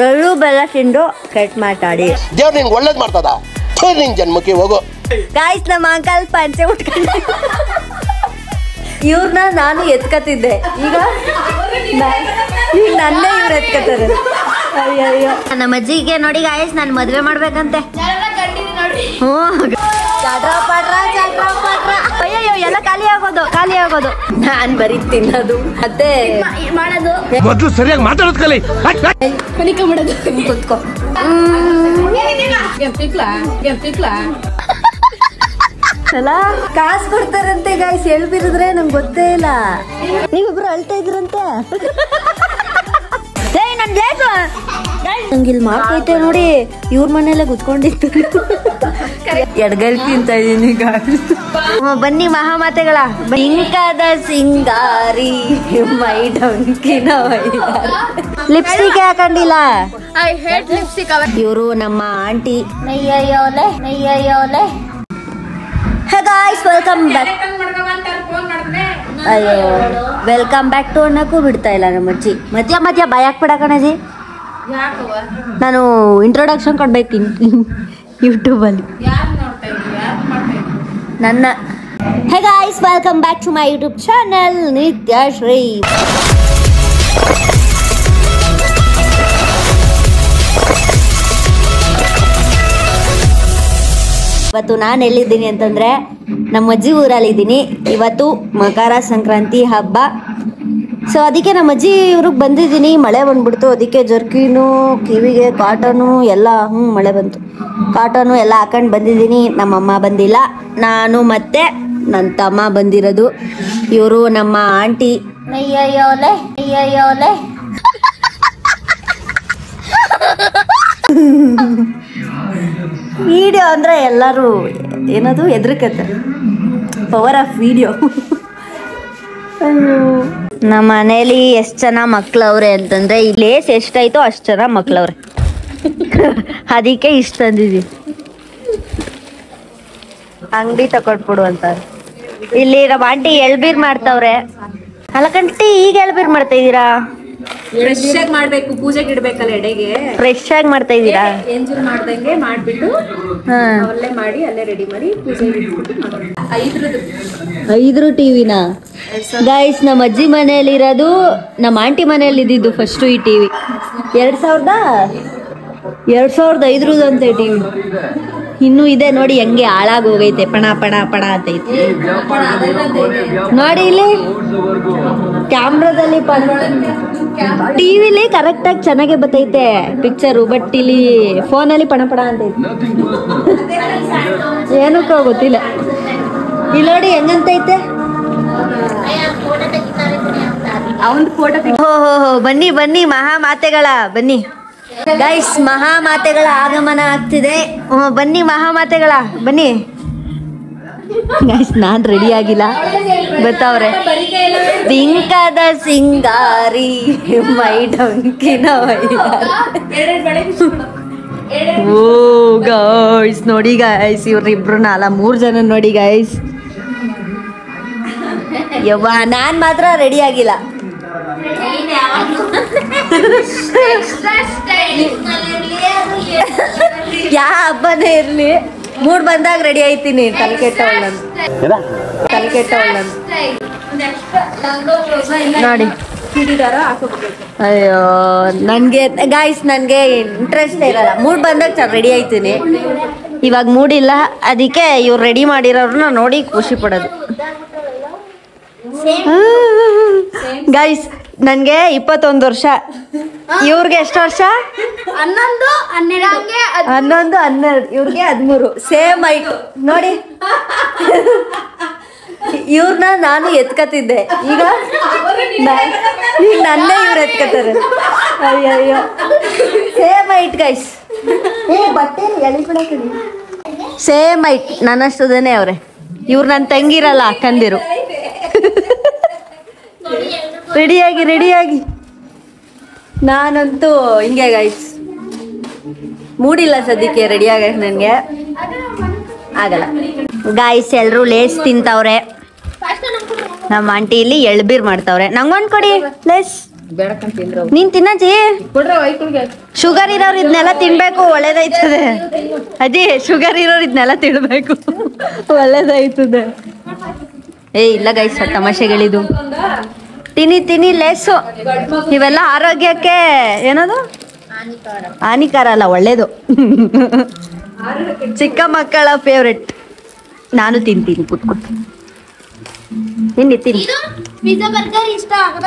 ಎಳ್ಳು ಬೆಲ್ಲ ತಿಂದು ಕೆಟ್ಟ ಮಾತಾಡಿ ದೇವ್ರು ನಿಂಗೆ ಒಳ್ಳೇದು ಮಾಡ್ತದ ನಿನ್ ಜನ್ಮಕ್ಕೆ ಹೋಗು. ಗಾಯ್ಸ್ ನಮ್ಮ ಅಂಕಲ್ ಪಂಚೆ ಉಟ್ಕೊಂಡು ಇವ್ರನ್ನ ನಾನು ಎತ್ಕತಿದ್ದೆ, ಈಗ ನನ್ನೇ ಇವ್ರು ಎತ್ಕತಾರೆ. ಅಯ್ಯಯ್ಯೋ ನಮ್ಮ ಅಜ್ಜಿಗೆ ನೋಡಿ ಗಾಯ್ಸ್ ನಾನು ಮದ್ವೆ ಮಾಡ್ಬೇಕಂತೆ. ಹ್ಞೂ ಚಟ್ರ ಪಟ್ರ ಅಯ್ಯಯ್ಯೋ ಎಲ್ಲ ಖಾಲಿ ಆಗೋದು ನಾನ್ ಬರೀ ತಿನ್ನೋದು ಮತ್ತೆ ಮಾಡೋದು. ಮೊದಲು ಸರಿಯಾಗಿ ಮಾತಾಡೋದು ಕಲಿ. ಕುತ್ಕೋ. ಕಾಸು ಕೊಡ್ತಾರಂತೆ ಗಾಯ್ಸ್, ಹೇಳ್ಬಿರಿದ್ರೆ ನಂಗೆ ಗೊತ್ತೇ ಇಲ್ಲ. ನೀವಿಬ್ರು ಅಳ್ತಾ ಇದ್ರಂತೆ. ನಂಗೆ ಇಲ್ಲಿ ಮಾರ್ಕೈತೆ ನೋಡಿ, ಇವ್ರ ಮನೆಯಲ್ಲೇ ಕುತ್ಕೊಂಡಿತ್ತು. ಎಡ್ಗಲ್ ತಿಂತ ಇದೀನಿ. ಬನ್ನಿ ಮಹಾಮಾತೆಗಳ ಇಂಕದ ಸಿಂಗಾರಿ ಮೈ ಡೊಂಕಿನ ಲಿಪ್ಸ್ಟಿಕ್ ಹಾಕೊಂಡಿಲ್ಲ. ಇವರು ನಮ್ಮ aunty. Hey guys, welcome back. ಅಯ್ಯೋ ವೆಲ್ಕಮ್ ಬ್ಯಾಕ್ ಟು ಅನ್ನಕ್ಕೂ ಬಿಡ್ತಾ ಇಲ್ಲ ನಮ್ಮ ಅಜ್ಜಿ. ಮಧ್ಯ ಭಯ ಹಾಕ್ಬಿಡ ಕಣಜಿ. ನಾನು ಇಂಟ್ರೊಡಕ್ಷನ್ ಕೊಡ್ಬೇಕು ಯೂಟ್ಯೂಬಲ್ಲಿ ನನ್ನ. Hey guys, welcome back to my YouTube channel Nithyashree. ಇವತ್ತು ನಾನು ಎಲ್ಲಿದ್ದೀನಿ ಅಂತಂದರೆ ನಮ್ಮ ಅಜ್ಜಿ ಊರಲ್ಲಿದ್ದೀನಿ. ಇವತ್ತು ಮಕರ ಸಂಕ್ರಾಂತಿ ಹಬ್ಬ. ಸೊ ಅದಕ್ಕೆ ನಮ್ಮ ಅಜ್ಜಿ ಊರಿಗೆ ಬಂದಿದ್ದೀನಿ. ಮಳೆ ಬಂದ್ಬಿಡ್ತು, ಅದಕ್ಕೆ ಜರ್ಕಿನು, ಕಿವಿಗೆ ಕಾಟನು ಎಲ್ಲ ಮಳೆ ಬಂತು, ಕಾಟನು ಎಲ್ಲ ಹಾಕೊಂಡು ಬಂದಿದ್ದೀನಿ. ನಮ್ಮಮ್ಮ ಬಂದಿಲ್ಲ, ನಾನು ಮತ್ತೆ ನನ್ನ ತಮ್ಮ ಬಂದಿರೋದು. ಇವರು ನಮ್ಮ ಆಂಟಿ. ವಿಡಿಯೋ ಅಂದರೆ ಎಲ್ಲರೂ ಏನದು ಹೆದರ್ಕತ್ತಾರೆ, ಪವರ್ ಆಫ್ ವಿಡಿಯೋ. ನಮ್ಮ ಮನೇಲಿ ಎಷ್ಟು ಜನ ಮಕ್ಳವ್ರೆ ಅಂತಂದರೆ, ಈ ಲೇಸ್ ಎಷ್ಟಾಯ್ತೋ ಅಷ್ಟು ಜನ ಮಕ್ಳವ್ರೆ. ಅದಕ್ಕೆ ಇಷ್ಟು ತಂದಿದ್ದೀವಿ. ಅಂಗಡಿ ತಕೊಟ್ಬಿಡು ಅಂತ. ಇಲ್ಲಿ ನಮ್ಮ ಆಂಟಿ ಎಳ್ಬೀರ್ ಮಾಡ್ತಾವ್ರೆ. ಅಲ್ಲಕಂಟಿ ಈಗ ಎಳ್ಬೀರ್ ಮಾಡ್ತಾ ಇದ್ದೀರಾ? ಫ್ರೆಶ್ ಆಗಿ ಮಾಡ್ಬೇಕು, ಪೂಜೆಗೆ ಇಡ್ಬೇಕಲ್ಲ ಎಡೆಗೆ. ಫ್ರೆಶ್ ಆಗಿ ಮಾಡ್ತಾ ಇದ್ದೀರಾ? ಎಂಜಲ್ ಮಾಡ್ದಂಗೆ ಮಾಡ್ಬಿಟ್ಟು ಅಲ್ಲೇ ಮಾಡಿ ಅಲ್ಲೇ ರೆಡಿ ಮಾಡಿ ಪೂಜೆಗೆ ಇಟ್ಬಿಟ್ಟು 5 ಟಿವಿನ ಗೈಸ್ ನಮ್ಮ ಅಜ್ಜಿ ಮನೆಯಲ್ಲಿರೋದು, ನಮ್ಮ ಆಂಟಿ ಮನೆಯಲ್ಲಿ ಇದ್ದಿದ್ದು ಫಸ್ಟು ಈ ಟಿವಿ. 2005 ಅಂತೆ ಟಿವಿ. ಇನ್ನೂ ಇದೆ ನೋಡಿ, ಹೆಂಗೆ ಹಾಳಾಗಿ ಹೋಗೈತೆ, ಪಣ ಪಣ ಪಣ ಅಂತೈತೆ ನೋಡಿ. ಇಲ್ಲಿ ಕ್ಯಾಮ್ರಾದಲ್ಲಿ ಟಿವಿಲಿ ಕರೆಕ್ಟಾಗಿ ಚೆನ್ನಾಗೆ ಬರ್ತೈತೆ ಪಿಕ್ಚರು, ಬಟ್ ಇಲ್ಲಿ ಫೋನಲ್ಲಿ ಪಣ ಪಣ ಅಂತೈತೆ. ಏನಕ್ಕೋ ಗೊತ್ತಿಲ್ಲ. ಇಲ್ಲಿ ನೋಡಿ ಹೆಂಗಂತೈತೆ. ಬನ್ನಿ ಬನ್ನಿ ಮಹಾಮಾತೆಗಳ ಬನ್ನಿ ಗೈಸ್, ಮಹಾಮಾತೆಗಳ ಆಗಮನ ಆಗ್ತಿದೆ. ಬನ್ನಿ ಮಹಾಮಾತೆಗಳ ಬನ್ನಿ ಗೈಸ್. ನಾನ್ ರೆಡಿ ಆಗಿಲ್ಲ, ಬರ್ತಾವ್ರೆ. ಬಿಂಕದ ಸಿಂಗಾರಿ ಮೈ ಡೊಂಕಿನ ಓ ಗೈಸ್ ನೋಡಿ ಗೈಸ್, ಇವ್ರಿಬ್ರು 3 ಜನ ನೋಡಿ ಗೈಸ್. ಯವ್ವ ನಾನ್ ಮಾತ್ರ ರೆಡಿ ಆಗಿಲ್ಲ. ಯಾ ಹಬ್ಬನೇ ಇರ್ಲಿ, ಮೂಡ್ ಬಂದಾಗ ರೆಡಿ ಆಯ್ತೀನಿ. ತಲೆ ಕೆಟ್ಟವಳು ನೋಡಿ. ಅಯ್ಯೋ ನನ್ಗೆ ಗಾಯ್ಸ್, ನನ್ಗೆ ಇಂಟ್ರೆಸ್ಟ್ ಇರಲ್ಲ. ಮೂಡ್ ಬಂದಾಗ ರೆಡಿ ಆಯ್ತೀನಿ. ಇವಾಗ ಮೂಡಿಲ್ಲ, ಅದಕ್ಕೆ ಇವ್ರು ರೆಡಿ ಮಾಡಿರೋರನ್ನ ನೋಡಿ ಖುಷಿ ಪಡೋದು. ಗೈಸ್ ನನಗೆ 21 ವರ್ಷ, ಇವ್ರಿಗೆ ಎಷ್ಟು ವರ್ಷ? 11, 12, ಇವ್ರಿಗೆ 13. ಸೇಮ್ ಹೈಟ್ ನೋಡಿ. ಇವ್ರನ್ನ ನಾನು ಎತ್ಕತಿದ್ದೆ, ಈಗ ನನ್ನೇ ಇವ್ರು ಎತ್ಕತಾರೆ. ಅಯ್ಯಯ್ಯೋ ಸೇಮ್ ಹೈಟ್ ಗೈಸ್. ಬಟ್ಟೆ ಸೇಮ್ ಹೈಟ್, ನನ್ನಷ್ಟುದೇನೆ ಅವ್ರೆ. ಇವ್ರು ನನ್ನ ತಂಗಿರಲ್ಲ, ಅಕ್ಕಂದಿರು. ರೆಡಿಯಾಗಿ ನಾನಂತೂ ಹಿಂಗೆ ಗೈಸ್, ಮೂಡಿಲ್ಲ ಸದ್ಯಕ್ಕೆ ರೆಡಿ ಆಗಕ್ಕೆ. ನನಗೆ ಆಗಲ್ಲ ಗಾಯ್ಸ್. ಎಲ್ಲರೂ ಲೇಸ್ ತಿಂತವ್ರೆ. ನಮ್ಮ ಆಂಟಿ ಇಲ್ಲಿ ಎಳ್ಬೀರ್ ಮಾಡ್ತಾವ್ರೆ. ನಂಗೊಂದು ಕೊಡಿ ಲೇಸ್. ಬೇಡಕಂತ ತಿಂದ್ರು ನೀನ್ ತಿನ್ನಜ್ಜಿ. ಕೊಡ್ರ ವೈಕುಲ್ಗೆ ಶುಗರ್ ಇರೋರು ಇದನ್ನೆಲ್ಲ ತಿನ್ಬೇಕು, ಒಳ್ಳೇದೈತದೆ. ಅಜ್ಜಿ ಶುಗರ್ ಇರೋರು ಇದನ್ನೆಲ್ಲ ತಿನ್ಬೇಕು, ಒಳ್ಳೇದೈತದೆ. ಇಲ್ಲ ಗೈಸ್, ತಮಾಷೆಗಳಿದು. ತಿನ್ನಿ ಲೇಸು. ಇವೆಲ್ಲ ಆರೋಗ್ಯಕ್ಕೆ ಏನದು ಹಾನಿಕಾರ ಅಲ್ಲ, ಒಳ್ಳೇದು. ಚಿಕ್ಕ ಮಕ್ಕಳ ಫೇವ್ರೆಟ್. ನಾನು ತಿಂತೀನಿ, ಕೂತ್ಕೊಟ್ಟು ತಿನ್ನಿ. ಪಿಜ್ಜಾ ಬರ್ಗರ್ ಇಷ್ಟ ಆಗದ.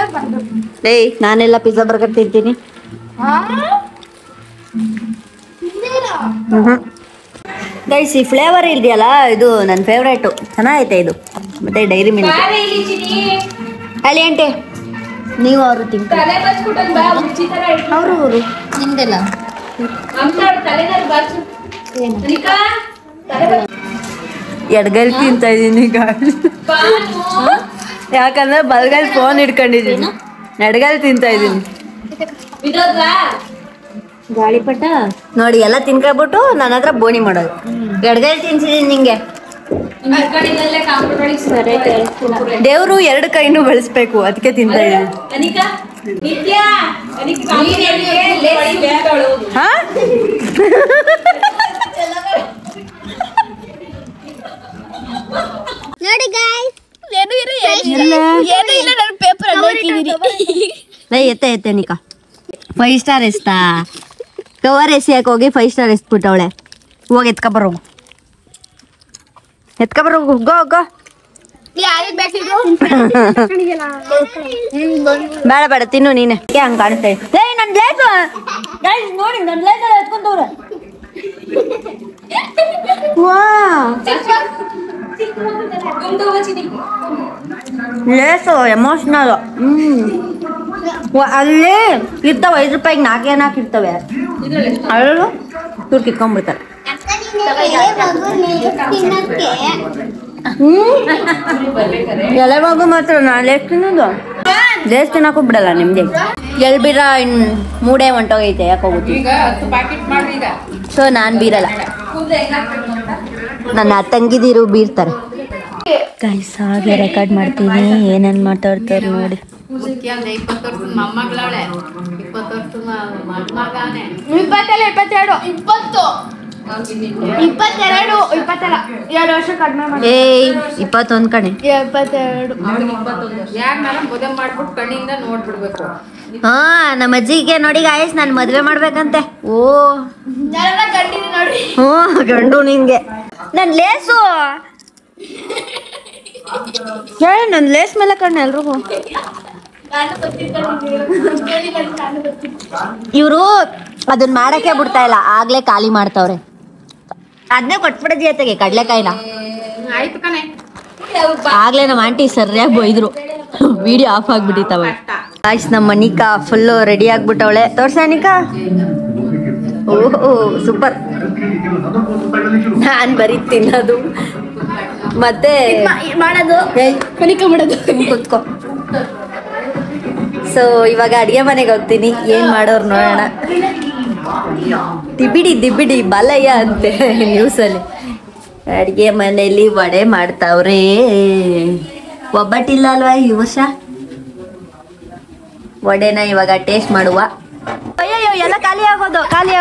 ನಾನೆಲ್ಲ ಪಿಜ್ಜಾ ಬರ್ಗರ್ ತಿಂತೀನಿ. ಗೈಸ್, ಈ ಫ್ಲೇವರ್ ಇದೆಯಲ್ಲ, ಇದು ನನ್ನ ಫೇವ್ರೇಟು. ಚೆನ್ನಾಗೈತೆ ಇದು. ಮತ್ತೆ ಡೈರಿ ಮಿಲ್ಕ್. ಅಲ್ಲಿ ಅಂಟೆ ನೀವು ಅವರು ತಿಂತಾರೆ ಅವರು ನಿಮ್ದೆಲ್ಲ ಎಡ್ಗಲ್ ತಿಂತ ಇದೀನಿ ಗಾಳಿ. ಯಾಕಂದ್ರೆ ಬಲ್ಗಲ್ ಫೋನ್ ಇಟ್ಕೊಂಡಿದೀನಿ, ಎಡ್ಗಲ್ ತಿಂತ ಇದೀನಿ. ಗಾಳಿಪಟ ನೋಡಿ ಎಲ್ಲ ತಿನ್ಕೊಬಿಟ್ಟು ನನ್ನ ಹತ್ರ ಬೋಣಿ ಮಾಡೋದು. ಎಡ್ಗಲ್ ತಿನ್ಸಿದೀನಿ ನಿಂಗೆ. ದೇವ್ರು 2 ಕೈನೂ ಬೆಳೆಸ್ಬೇಕು, ಅದಕ್ಕೆ ತಿಂತ ಇದೀನಿ. ಹಾ ನೋಡಿ ಗಾಯ್ಸ್, ಎತ್ತೆ ನಿಕಾ 5 ಸ್ಟಾರ್ ಎಸ್ತಾ ಕವರ್ ಎಸಿಯಕ್ಕೆ ಹೋಗಿ 5 ಸ್ಟಾರ್ ಎಸ್ಬಿಟ್ಟವಳೆ. ಹೋಗಿ ಎತ್ಕೊಬರೋಗು ಗೋ. ಬೇಡ ತಿನ್ನು ನೀನೆ. ಹಂಗ ಕಾಣುತ್ತೆ ನೋಡಿ, ನನ್ನ ಲೇಸ್ ಎತ್ಕೊಂಡವ್ರೆ. ಲೇಸು ಎಮೋಷನಲ್. ಅಲ್ಲಿ ಇರ್ತಾವ 5 ರೂಪಾಯಿಗೆ 4 ಇರ್ತವೆ. ಅಳು ಇವ್ರು ಕಿತ್ಕೊಂಡ್ಬಿಡ್ತಾರೆ. ಎಲೆ ಮಗು ಮಾತ್ರ ನಾನು ಲೇಸ್ ತಿನ್ನೋದು. ಲೇಸ್ ತಿನ್ನಕ್ಕೂ ಬಿಡಲ್ಲ ನಿಮ್ಗೆ. ಎಲ್ಬಿರ ಮೂಡೆ ಹೊಂಟೋಗೈತೆ, ಯಾಕೆ ಹೋಗುತ್ತೆ. ಸೊ ನಾನು ಬೀರಲ್ಲ, ನನ್ನ ತಂಗಿದಿರು ಬೀರ್ತಾರೆ. ಗೈಸ್, ಹಾಗೆ ರೆಕಾರ್ಡ್ ಮಾಡ್ತೀನಿ, ಏನೇನು ಮಾತಾಡ್ತಾರೆ ನೋಡಿ. 20 ವರ್ಷದ ಮೊಮ್ಮಗಳವಳೆ, 20 ವರ್ಷದ ಮಗನೇ. 2 ವರ್ಷ ಕಡಿಮೆ ಮಾಡಿ. 21 ಕಣೆ. 22 ಯಾರನ್ನಾರ ಮದುವೆ ಮಾಡ್ಬಿಟ್ಟು ಕಣ್ಣಿಂದ ನೋಡ್ಬಿಡ್ಬೇಕು. ಹಾ, ನಮ್ಮ ಅಜ್ಜಿಗೆ ನೋಡಿ ಗಾಯಸ್, ನಾನು ಮದ್ವೆ ಮಾಡ್ಬೇಕಂತೆ. ಓ ನೋಡಿ, ಹ್ಞೂ ಗಂಡು ನಿಂಗೆ. ನನ್ನ ಲೇಸು ಹೇಳಿ, ನನ್ನ ಲೇಸ್ ಮೇಲೆ ಕಣ್ಣು ಎಲ್ರಿಗೂ. ಇವರು ಅದನ್ನ ಮಾಡಕ್ಕೆ ಬಿಡ್ತಾ ಇಲ್ಲ, ಆಗ್ಲೇ ಖಾಲಿ ಮಾಡ್ತಾವ್ರೆ. ಅದನ್ನೇ ಕೊಟ್ಬಿಡ ಜೊತೆಗೆ ಕಡ್ಲೆಕಾಯಿನ. ಆಯ್ತು ಕಣೆ. ಆಗ್ಲೇ ನಮ್ಮ ಆಂಟಿ ಸರಿಯಾಗಿ ಬೈದ್ರು, ವಿಡಿಯೋ ಆಫ್ ಆಗ್ಬಿಟ್ಟಿತ್ತವ. ಆಯ್ತು, ನಮ್ಮ ನಿಕಾ ಫುಲ್ಲು ರೆಡಿ ಆಗ್ಬಿಟ್ಟವಳೆ. ತೋರ್ಸ ನಿಕಾ. ಓಹೋ ಸೂಪರ್. ನಾನು ಬರೀ ತಿನ್ನೋದು ಮತ್ತೆ ಮಾಡೋದು, ಕುತ್ಕೋ. ಸೊ ಇವಾಗ ಅಡಿಗೆ ಮನೆಗೆ ಹೋಗ್ತೀನಿ, ಏನ್ ಮಾಡೋರು ನೋಡೋಣ. ದಿಬಿಡಿ ಬಾಲಯ್ಯ ಅಂತೆ ನ್ಯೂಸಲ್ಲಿ. ಅಡಿಗೆ ಮನೆಯಲ್ಲಿ ವಡೆ ಮಾಡ್ತಾವ್ರೆ. ಒಬ್ಬಟ್ಟಿಲ್ಲ ಅಲ್ವಾ ಈ ವರ್ಷ. ವಡೆನ ಇವಾಗ ಟೇಸ್ಟ್ ಮಾಡುವ. ಅಯ್ಯಯ್ಯೋ, ಎಲ್ಲ ಖಾಲಿ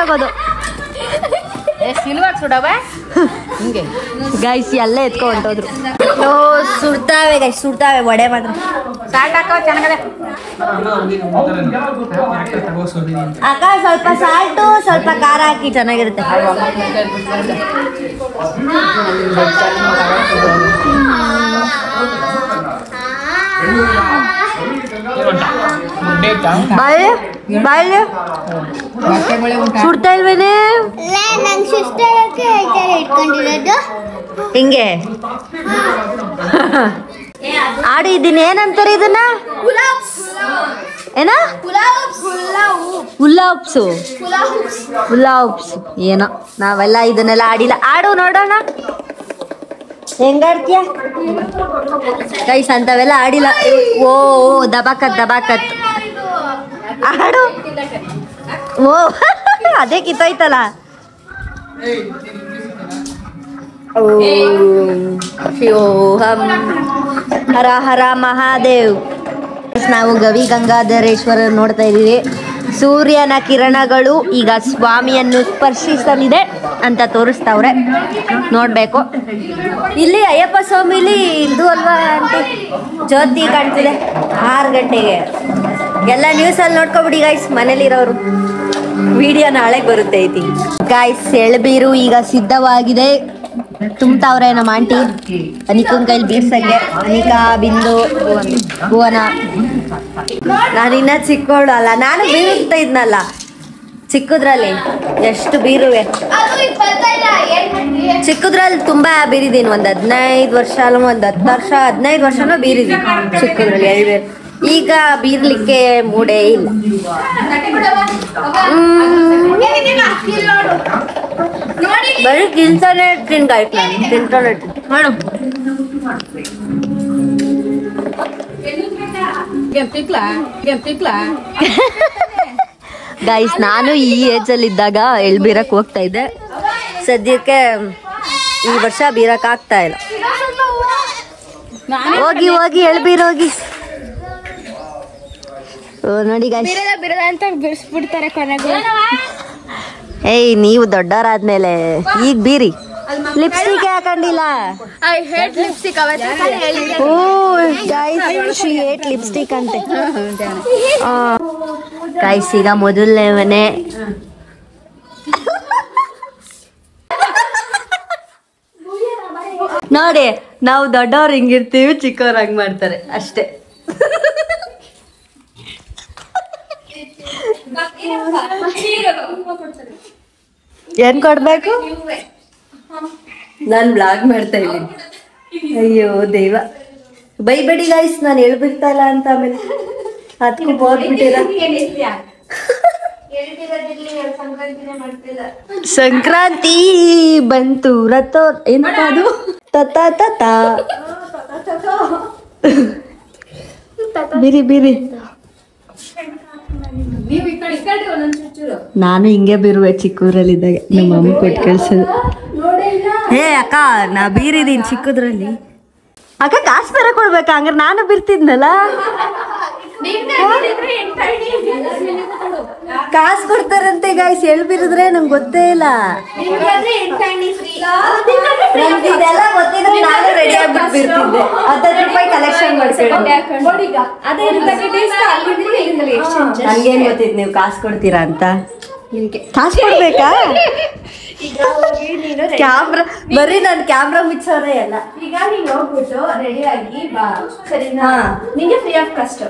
ಆಗೋದು. ಸಿಲ್ವರ್ ಸುಡವ ಹಿಂಗೆ ಗೈಸ್ ಎಲ್ಲ ಎತ್ಕೊ ಹೊಂಟೋದ್ರು. ಸುಡ್ತಾವೆ ಗೈಸ್, ಸುಡ್ತಾವೆ ವಡೆ ಮಾತ್ರ. ಸಾಲ್ಟ್ ಹಾಕೋ ಚೆನ್ನಾಗದೆ. ಅಕ್ಕ ಸ್ವಲ್ಪ ಸಾಲ್ಟು ಸ್ವಲ್ಪ ಖಾರ ಹಾಕಿ, ಚೆನ್ನಾಗಿರುತ್ತೆ. ಬಾಯಿ ಸುಡ್ತಾ ಇಲ್ವೇನೆ. ನಂಗೆ ಸಿಸ್ಟರಕ್ಕೆ ಇಟ್ಕೊಂಡಿರೋದು ಹಿಂಗೆ ಆಡಿ ಇದ್ದೀನಿ. ಏನಂತಾರೆ ಇದನ್ನ? ಏನ? ಉಲ್ಲಾಪ್ಸ್ ಏನೋ. ನಾವೆಲ್ಲ ಇದನ್ನೆಲ್ಲ ಆಡಿಲ್ಲ. ಆಡು ನೋಡೋಣ ಹೆಂಗಾಡ್ತೀಯ ಗೈಸ್. ಅಂತವೆಲ್ಲ ಆಡಿಲ್ಲ. ಓ ದಬಾಕತ್ ಆಡು. ಓ ಅದೇ ಕಿತ್ತೋಯ್ತಲ್ಲ. ಓಂ ಶಿವೋಹಂ ಹರ ಹರ ಮಹಾದೇವ್. ನಾವು ಗವಿ ಗಂಗಾಧರೇಶ್ವರ ನೋಡ್ತಾ ಇದೀವಿ. ಸೂರ್ಯನ ಕಿರಣಗಳು ಈಗ ಸ್ವಾಮಿಯನ್ನು ಸ್ಪರ್ಶಿಸಲಿದೆ ಅಂತ ತೋರಿಸ್ತಾವ್ರೆ, ನೋಡ್ಬೇಕು. ಇಲ್ಲಿ ಅಯ್ಯಪ್ಪ ಸ್ವಾಮಿಲಿ ಇದು ಅಲ್ವಾ ಅಂತ ಜ್ಯೋತಿ ಕಾಣ್ತಿದೆ 6 ಗಂಟೆಗೆ. ಎಲ್ಲ ನ್ಯೂಸಲ್ಲಿ ನೋಡ್ಕೊಬಿಡಿ ಗಾಯ್ಸ್, ಮನೇಲಿರೋರು. ವಿಡಿಯೋ ನಾಳೆ ಬರುತ್ತೆ ಐತಿ ಗಾಯ್ಸ್. ಎಳ್ಬೀರು ಈಗ ಸಿದ್ಧವಾಗಿದೆ, ತುಂಬ್ತಾವ್ರೆ ನಮ್ಮ ಆಂಟಿ. ಅನಿಕನ್ ಕೈಲಿ ಬೀರ್ಸಂಗೆ. ಅನಿಕಾ, ಬಿಂದು, ಭುವನ. ನಾನಿನ್ನ ಚಿಕ್ಕವಳು ಅಲ್ಲ, ನಾನು ಬೀರ್ತಾ ಇದ್ನಲ್ಲ ಚಿಕ್ಕದ್ರಲ್ಲಿ. ಎಷ್ಟು ಬೀರುವೆ ಚಿಕ್ಕದ್ರಲ್ಲಿ ತುಂಬಾ ಬೀರಿದೀನಿ. ಒಂದು 15 ವರ್ಷ ಅಲ್ಲ, ಒಂದು 10 ವರ್ಷ 15 ವರ್ಷನೂ ಬೀರಿದೀನಿ ಚಿಕ್ಕದ್ರಲ್ಲಿ ಎಳ್ಬೀರು. ಈಗ ಬೀರ್ಲಿಕ್ಕೆ ಮೂಡೇ ಇಲ್ಲ. ಬರೀ ತಿನ್ಸಾನೆ ಇರ್ತೀನಿ ಗಾಯ್ಸ್, ನಾನು ತಿನ್ಸಾನೆ ಇರ್ತೀನಿ. ಮಾಡು. ಗೈಸ್, ನಾನು ಈ ಏಜಲ್ಲಿ ಇದ್ದಾಗ ಎಳ್ಬೀರಕ್ ಹೋಗ್ತಾ ಇದ್ದೆ. ಸದ್ಯಕ್ಕೆ ಈ ವರ್ಷ ಬೀರಕ್ ಆಗ್ತಾ ಇಲ್ಲ. ಹೋಗಿ ಹೋಗಿ ಎಳ್ಬೀರ್ ಹೋಗಿ. ನೋಡಿ ಗೈಸ್, ಅಂತ ಬಿಡಿಸ್ಬಿಡ್ತಾರೆ ಕೊನೆಗೆ. ಏಯ್, ನೀವು ದೊಡ್ಡವರಾದ್ಮೇಲೆ ಈಗ ಬೀರಿ. ಲಿಪ್ಸ್ಟಿಕ್ ಹಾಕೊಂಡಿಲ್ಲ. I hate lipstick. Oh guys, she hate lipstick ಅಂತೆ. ಗೈಸ್, ಈಗ ಮೊದಲನೇ ಮನೆ. ನೋಡಿ, ನಾವು ದೊಡ್ಡವ್ರು ಹಿಂಗಿರ್ತೀವಿ, ಚಿಕ್ಕವ್ರು ಹಂಗ್ ಮಾಡ್ತಾರೆ ಅಷ್ಟೇ. ಏನ್ ಕೊಡ್ಬೇಕು? ನಾನು ಬ್ಲಾಗ್ ಮಾಡ್ತಾ ಇದ್ದೀನಿ. ಅಯ್ಯೋ ದೇವ, ಬೈಬೇಡಿ ಗೈಸ್, ನಾನು ಹೇಳ್ಬಿಡ್ತಾ ಇಲ್ಲ ಅಂತ. ಆಮೇಲೆ ಅದಕ್ಕೂ ಬೋರ್ಬಿಟ್ಟಿರ. ಸಂಕ್ರಾಂತಿ ಬಂತು ರಥೋ ಎಂತ ಅದು ತತ ತತ ಬಿರಿ ಬಿರಿ. ನಾನು ಹಿಂಗೆ ಬೀರುವೆ ಚಿಕ್ಕೂರಲ್ಲಿದ್ದಾಗ, ನಮ್ಮ ಅಮ್ಮ ಕೊಟ್ಟು ಕಳ್ಸೋದು. ಹೇ ಅಕ್ಕ, ನಾ ಬೀರಿದೀನಿ ಚಿಕ್ಕದ್ರಲ್ಲಿ. ಅಕ್ಕ ಕಾಸು ಬೇರೆ ಕೊಡ್ಬೇಕಾ? ಹಂಗಾರೆ ನಾನು ಬೀರ್ತಿದ್ನಲ್ಲ. ಕಾಸು ಕೊಡ್ತಾರಂತೆ ಗಾಯ್ಸ್ ಎಳ್ಬೀರಿದ್ರೆ, ನಂಗೆ ಗೊತ್ತೇ ಇಲ್ಲ. ಇದೆಲ್ಲ ಗೊತ್ತಿದ್ರೆ ನಾನು ರೆಡಿ ಆಗ್ಬಿಟ್ಟು ಬೀರ್ತಿದ್ದೆ. 10 ರೂಪಾಯಿ ಕಲೆಕ್ಷನ್ ಮಾಡ್ಕೊಂಡು. ನನ್ಗೇನ್ ಗೊತ್ತಿತ್ತು ನೀವು ಕಾಸು ಕೊಡ್ತೀರಾ ಅಂತ. ಕಾಸು ಕೊಡ್ಬೇಕಾ? ಕ್ಯಾಮ್ರಾ ಬರೀ ನಾನು ಕ್ಯಾಮ್ರಾ ಮುಚ್ಚೋರೇ ಅಲ್ಲ. ಈಗ ನೀನ್ ಹೋಗ್ಬಿಟ್ಟು ರೆಡಿ ಆಗಿ ಬಾ, ಸರಿನಾ? ನಿಂಗೆ ಫ್ರೀ ಆಫ್ ಕಾಸ್ಟ್.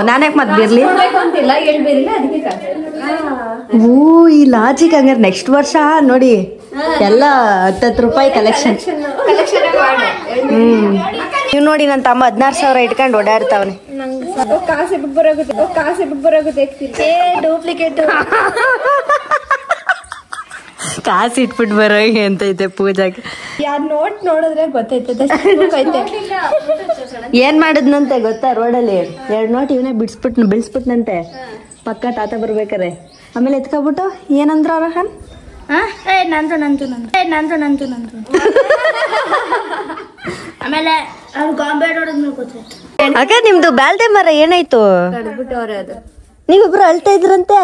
ನಾನ್ಯಾಕೆ ಮತ್ತೆ ಬಿರ್ಲಿ ಅಂತಿಲ್ಲ, ಹೇಳ್ಬೇರಿಲ್ಲ, ಅದಕ್ಕೆ ಕಾಸ್ಟ್. ಓ, ಈ ಲಾಜಿಕ್. ಹಂಗಾರೆ ನೆಕ್ಸ್ಟ್ ವರ್ಷ ನೋಡಿ ಎಲ್ಲ 10 ರೂಪಾಯಿ ಕಲೆಕ್ಷನ್. ನೀವು ನೋಡಿ, ನನ್ನ ತಮ್ಮ 16,000 ಇಟ್ಕೊಂಡು ಓಡಾಡ್ತಾವನೆ. ಕಾಸು ಬಿಟ್ಟು ಬರೋಗುತ್ತೆ. ಡೂಪ್ಲಿಕೇಟ್ ಕಾಸು ಇಟ್ಬಿಟ್ಟು ಬರೋ ಎಂತೈತೆ ಪೂಜಾಗೆ. ಯಾರ್ ನೋಡಿದ್ರೆ ಗೊತ್ತೈತೆ. ಏನ್ ಮಾಡಿದ್ನಂತೆ ಗೊತ್ತಾ? ರೋಡಲ್ಲಿ 2 ನೋಟ್ ಇವನೇ ಬಿಡಿಸ್ಬಿಟ್ನಂತೆ. ಪಕ್ಕ ತಾತ ಬರ್ಬೇಕಾರೆ. ಆಮೇಲೆ ಎತ್ಕೊಬಿಟ್ಟು ಏನಂದ್ರ ಅವ್ರಹನ್, ನಂದು ಆಮೇಲೆ ಅವ್ನು ಗಾಂಬೆ ನೋಡಿದ್ಮೇಲೆ ಗೊತ್ತಾಯ್ತು. ಅಕ್ಕ, ನಿಮ್ದು ಬ್ಯಾಲ್ದೆ ಮರ ಏನಾಯ್ತು? ನೀವಿಬ್ರು ಅಳ್ತಾ ಇದ್ರಂತೆ.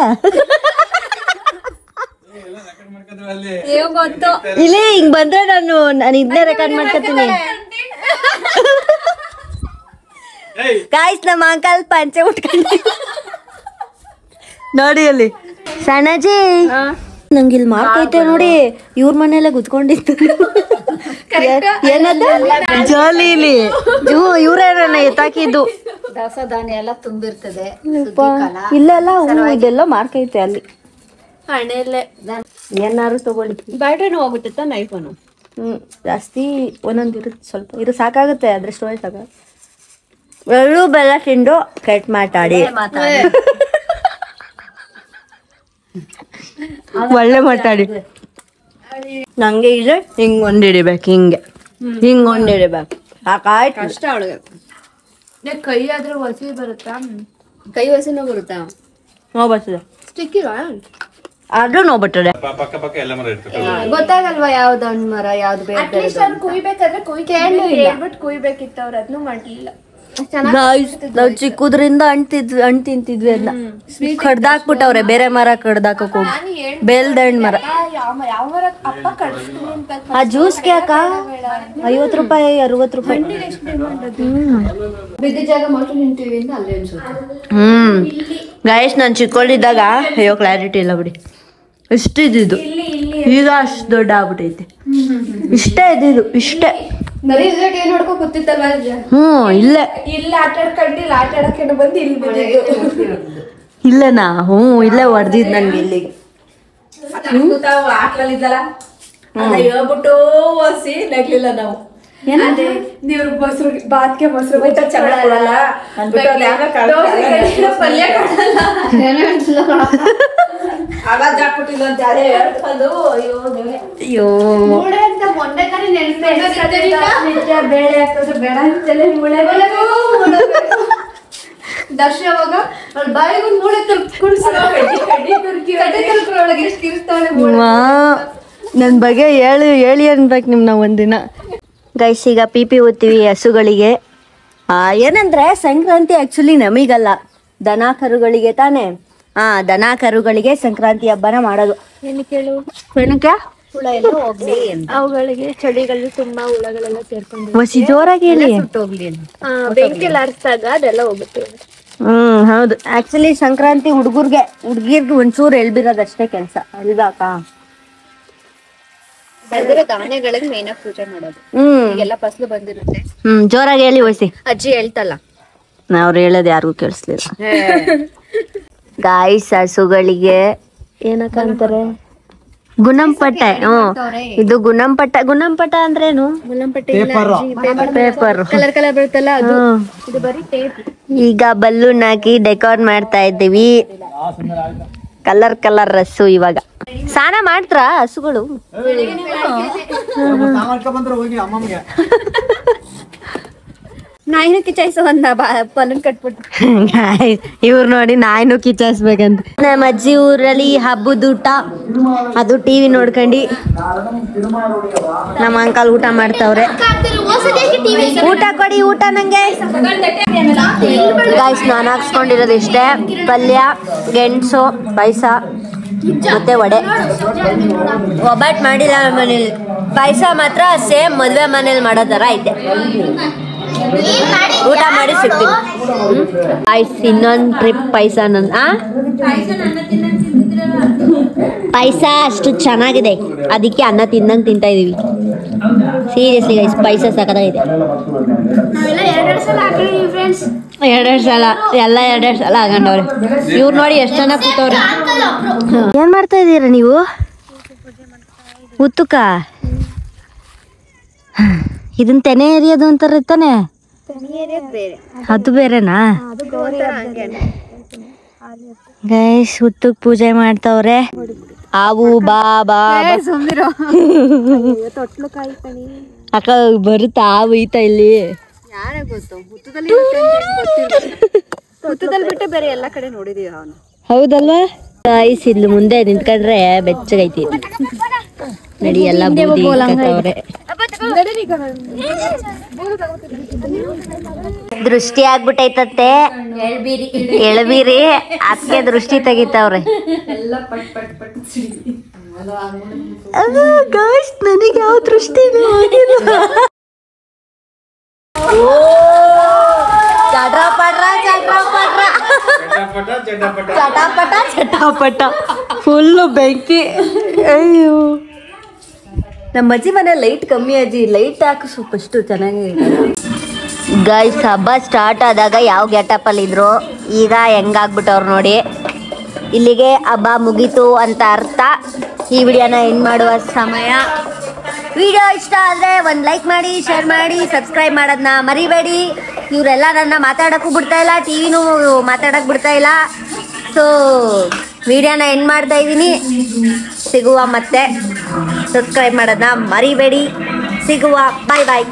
ಇಲ್ಲಿ ಹಿಂಗ್ ಬಂದ್ರೆ ನಾನು ಇದನ್ನೇ ರೆಕಾರ್ಡ್ ಮಾಡ್ಕೊತೀನಿ. ಗಾಯ್ಸ್, ನಮ್ಮ ಅಂಕಲ್ ಪಂಚೆ ಉಟ್ಕೊಂಡು ನೋಡಿ ಅಲ್ಲಿ. ಸಣ್ಣಜಿ, ನಂಗೆ ಇಲ್ಲಿ ಮಾರ್ಕೈತೆ ನೋಡಿ. ಇವ್ರ ಮನೆಯಲ್ಲೇ ಕುತ್ಕೊಂಡಿತ್ತು. ಏನದ ಜಾಲಿ ಇಲ್ಲಿ ಇವ್ರೇನ ಎತ್ತಾಕಿದ್ದು. ದವಸ ಧಾನ್ಯ ಎಲ್ಲ ತುಂಬಿರ್ತದೆ. ಇಲ್ಲೆಲ್ಲ ಇದೆಲ್ಲ ಮಾರ್ಕೈತೆ ಅಲ್ಲಿ. ಹಣೆಯಲ್ಲೇ ಏನಾರು ತಗೊಳ್ಳಿ. ಬ್ಯಾಟ್ರಿನೂ ಹೋಗ್ಬಿಟ್ಟಿತ್ತ ನೈಫನು. ಜಾಸ್ತಿ ಒಂದೊಂದು ಇರುತ್ತೆ, ಸ್ವಲ್ಪ ಇದು ಸಾಕಾಗುತ್ತೆ. ಅದ್ರಷ್ಟು ಸಾಕ. ಎಳ್ಳು ಬೆಲ್ಲ ತಿಂದು ಕಟ್ ಮಾತಾಡಿ ಒಳ್ಳೆ ಮಾತಾಡಿ. ನಂಗೆ ಇದೆ ಹಿಂಗ್ ಒಂದಿಡಿಬೇಕು, ಹಿಂಗ್ ಒಂದಿಡಿಬೇಕು. ಸಾಕಾಯ್ತು. ಕಷ್ಟ ಅವಳಿಗೆ. ಕೈ ಆದ್ರೆ ಹೊಸಿ ಬರುತ್ತಾ? ಕೈ ಹೊಸಿನೂ ಬರುತ್ತಾ? ನೋವು ಬರ್ತದೆ. ಸ್ಟಿಕ್ ಇಲ್ವಾ? ಆದ್ರೂ ನೋವು ಬರ್ತದೆ. ಗೊತ್ತಾಗಲ್ವಾ ಯಾವ್ದು ಹಣ್ಣು ಮರ ಯಾವ್ದು ಬೇಕು? ಕುಯ್ಬೇಕಾದ್ರೆ ಹೇಳ್ಬಿಟ್ಟು ಕುಯ್ಬೇಕಿತ್ತು. ಅವ್ರು ಅದನ್ನು ಮಾಡ್ಲಿಲ್ಲ. ನಾವು ಚಿಕ್ಕದ್ರಿಂದ ಹಣ್ಣು ತಿಂತಿದ್ವಿ ಅದನ್ನ ಕಡ್ದಾಕ್ಬಿಟ್ಟವ್ರೆ ಬೇರೆ ಮರ ಕಡ್ದಾಕಕ್ ಹೋಗಿ ಬೇಲ್ದಣ್ಣು ಮರ. ಆ ಜ್ಯೂಸ್ಗೆ ಅಕ್ಕ 50 ರೂಪಾಯಿ 60 ರೂಪಾಯಿ. ಗಾಯಸ್ ನಾನು ಚಿಕ್ಕವಳಿದ್ದಾಗ ಅಯ್ಯೋ ಕ್ಲಾರಿಟಿ ಇಲ್ಲ ಬಿಡಿ, ಇಷ್ಟಿದ್ದು ಈಗ ಅಷ್ಟು ದೊಡ್ಡ ಆಗ್ಬಿಟ್ಟೈತೆ. ಇಷ್ಟೇ ಇದ್ದಿದ್ದು ಇಷ್ಟೇ. ಇಲ್ಲನಾ ಇಲ್ಲೇ ಹೊಡೆದಿದ್ ನನ್ಗೆ ಇಲ್ಲಿಗೆ ಹೇಳ್ಬಿಟ್ಟು ಓದಿಸಿ ನಗ್ಲಿಲ್ಲ ನಾವು. ನೀವ್ರ ಮೊಸರು ಬಾತ್ಗೆ ಮೊಸರು ಚೆನ್ನಾಗಲ್ಲ ಪಲ್ಯ ಅಯ್ಯೋ ಮೊನ್ನೆ ಬೇಳೆ ಹಾಕಿದ್ರೆ ಬೇಡ ದರ್ಶವಾಗ ಬಾಯಿಗೂ ಮೂಳೆ ನನ್ ಬಗ್ಗೆ ಹೇಳಿ ಅನ್ಬೇಕು ನಿಮ್ನ ಒಂದಿನ. ಗೈಸ್ ಈಗ ಪಿ ಓದ್ತೀವಿ ಹಸುಗಳಿಗೆ. ಏನಂದ್ರೆ ಸಂಕ್ರಾಂತಿ ಆಕ್ಚುಲಿ ನಮಗಲ್ಲ, ದನ ಕರುಗಳಿಗೆ ತಾನೇ. ದನ ಕರುಗಳಿಗೆ ಸಂಕ್ರಾಂತಿ ಹಬ್ಬನ ಮಾಡೋದು. ಏನಕ್ಕೆ ಹುಳ ಎಲ್ಲ ಹೋಗ್ಲಿ, ಅವುಗಳಿಗೆ ಚಳಿಗಳು ತುಂಬಾ ಹುಳಗಳೆಲ್ಲ ಸೇರ್ಕೊಂಡು ಹೊಸಿ ಜೋರಾಗಿ ಹೇಳಿ. ಬೆಂಕಿ ಆರಿಸಿದಾಗ ಅದೆಲ್ಲ ಹೋಗುತ್ತೆ. ಹೌದು. ಆಕ್ಚುಲಿ ಸಂಕ್ರಾಂತಿ ಹುಡ್ಗಿರ್ಗೆ ಒಂಚೂರು ಎಳ್ಬಿರೋದಷ್ಟೇ ಕೆಲ್ಸ ಅಲ್ವಾಕ? ಧಾನ್ಯಗಳಿಗೆ ಮೇನ್ ಆಗಿ ಪೂಜೆ ಮಾಡೋದು. ಎಲ್ಲ ಫಸಲು ಬಂದಿರುತ್ತೆ. ಜೋರಾಗಿ ಹೇಳಿ ಹೊಸಿ. ಅಜ್ಜಿ ಹೇಳ್ತಲ್ಲ, ಅವ್ರು ಹೇಳೋದು ಯಾರಿಗೂ ಕೇಳಿಸ್ಲಿಲ್ಲ. ಗಾಯ್ಸ್ ಹಸುಗಳಿಗೆ ಏನಕ್ಕ ಅಂತಾರೆ? ಗುಣಂಪಟ್ಟೆ. ಇದು ಗುಣಂಪಟ ಅಂದ್ರೇನು? ಪೇಪರ್ ಕಲರ್ ಕಲರ್ ಬರುತ್ತಲ್ಲ ಅದು. ಇದು ಬರೀ ಟೇಪ್. ಈಗ ಬಲ್ಲೂನ್ ಹಾಕಿ ಡೆಕೋರ್ ಮಾಡ್ತಾ ಇದ್ದೀವಿ. ಕಲರ್ ಹಸು. ಇವಾಗ ಸ್ನಾನ ಮಾಡ್ತಾರ ಹಸುಗಳು? ನಾಯಿನೂ ಕಿಚಾಯಿಸೋ ಒಂದ ಬಲೂನ್ ಕಟ್ಬಿಟ್ಟು. ಇವ್ರು ನೋಡಿ ನಾಯಿನೂ ಕಿಚಾಯಿಸ್ಬೇಕಂತ. ನಮ್ಮ ಅಜ್ಜಿ ಊರಲ್ಲಿ ಹಬ್ಬದ ಊಟ ಅದು ಟಿವಿ ನೋಡ್ಕೊಂಡು ನಮ್ಮ ಅಂಕಲ್ ಊಟ ಮಾಡ್ತಾವ್ರೆ. ಊಟ ಕೊಡಿ, ಊಟ ನಂಗೆ. ಗಾಯ್ಸ್ ನಾನು ಹಾಕ್ಸ್ಕೊಂಡಿರೋದು ಇಷ್ಟೇ: ಪಲ್ಯ, ಗೆಣಸು, ಪಾಯಸ ಮತ್ತೆ ವಡೆ. ಒಬ್ಬಟ್ಟು ಮಾಡಿಲ್ಲ ನಮ್ಮ ಮನೇಲಿ. ಪಾಯಸ ಮಾತ್ರ ಸೇಮ್ ಮದುವೆ ಮನೇಲಿ ಮಾಡೋ ಥರ ಐತೆ. ಊಟ ಮಾಡಿ ಸಿಗ್ತೀನಿ. ಇನ್ನೊಂದು ಟ್ರಿಪ್ ಪಾಯಸ. ಪಾಯಸ ಅಷ್ಟು ಚೆನ್ನಾಗಿದೆ, ಅದಕ್ಕೆ ಅನ್ನ ತಿಂದಂಗೆ ತಿಂತಾ ಇದೀವಿ. ಸೀರಿಯಸ್ಲಿ ಗೈಸ್, ಪಾಯಸ ಸಖತ್ತಾಗಿದೆ. ಎರಡೆರಡು ಸಲ ಎಲ್ಲ ಎರಡೆರಡು ಸಲ ಹಾಕೊಂಡವ್ರೆ. ಇವ್ರು ನೋಡಿ ಎಷ್ಟು ಜನ ಕೂತವ್ರೆ. ಏನ್ ಮಾಡ್ತಾ ಇದ್ದೀರಾ ನೀವು? ಉತ್ತುಕ ಇದನ್ನ ತೆನೆ ಏರಿಯೋದು ಅಂತಾರೆ ತಾನೆ? ಅದು ಬೇರೆನಾ? ಗೈಸ್ ಹುತ್ತಕ್ ಪೂಜೆ ಮಾಡ್ತಾವ್ರೆ. ಆವು ಬಾ ಬಾ ಅಕ್ಕ ಬರುತ್ತಾ ಆವು ಈತ ಇಲ್ಲಿ? ಹುತ್ತದಲ್ಲಿ ಬಿಟ್ಟು ಬೇರೆ ಎಲ್ಲ ಕಡೆ ನೋಡಿದೀವಿ ಅವನು. ಹೌದಲ್ವಾ ಗೈಸ್? ಇಲ್ಲಿ ಮುಂದೆ ನಿಂತ್ಕೊಂಡ್ರೆ ಬೆಚ್ಚಗೈತಿ. ನಡಿ ಎಲ್ಲ ಬೂದಿ ಇಟ್ಕೊತವ್ರೆ. ದೃಷ್ಟಿ ಆಗ್ಬಿಟ್ಟೈತತ್ತೆ. ಎಳ್ಬೀರಿ ಅದಕ್ಕೆ ದೃಷ್ಟಿ ತೆಗಿತಾವ್ರೆ. ನನಗೆ ಯಾವ ದೃಷ್ಟಿ ಚಟಾಪಟ ಫುಲ್ಲು ಬೆಂಕಿ. ಅಯ್ಯೋ ನಮ್ಮ ಅಜ್ಜಿ ಮನೆ ಲೈಟ್ ಕಮ್ಮಿ. ಅಜ್ಜಿ ಲೈಟ್ ಹಾಕು ಸ್ವಲ್ಪ ಅಷ್ಟು ಚೆನ್ನಾಗಿ. ಗೈಸ್ ಹಬ್ಬ ಸ್ಟಾರ್ಟ್ ಆದಾಗ ಯಾವ ಗೆಟಪಲ್ಲಿ ಇದ್ರು, ಈಗ ಹೆಂಗಾಗ್ಬಿಟ್ಟವ್ರು ನೋಡಿ. ಇಲ್ಲಿಗೆ ಹಬ್ಬ ಮುಗೀತು ಅಂತ ಅರ್ಥ. ಈ ವಿಡಿಯೋನ ಎಂಡ್ ಮಾಡುವ ಸಮಯ. ವಿಡಿಯೋ ಇಷ್ಟ ಆದರೆ ಒಂದು ಲೈಕ್ ಮಾಡಿ, ಶೇರ್ ಮಾಡಿ, ಸಬ್ಸ್ಕ್ರೈಬ್ ಮಾಡೋದನ್ನ ಮರಿಬೇಡಿ. ಇವರೆಲ್ಲ ನನ್ನ ಮಾತಾಡೋಕ್ಕೂ ಬಿಡ್ತಾಯಿಲ್ಲ, ಟಿವಿನೂ ಮಾತಾಡೋಕ್ಕೆ ಬಿಡ್ತಾಯಿಲ್ಲ. ಸೊ ವಿಡಿಯೋನ ಎಂಡ್ ಮಾಡ್ತಾ ಇದ್ದೀನಿ. ಸಿಗುವ ಮತ್ತೆ. ಸಬ್ಸ್ಕ್ರೈಬ್ ಮಾಡೋದನ್ನ ಮರಿಬೇಡಿ. ಸಿಗುವ. ಬಾಯ್ ಬಾಯ್.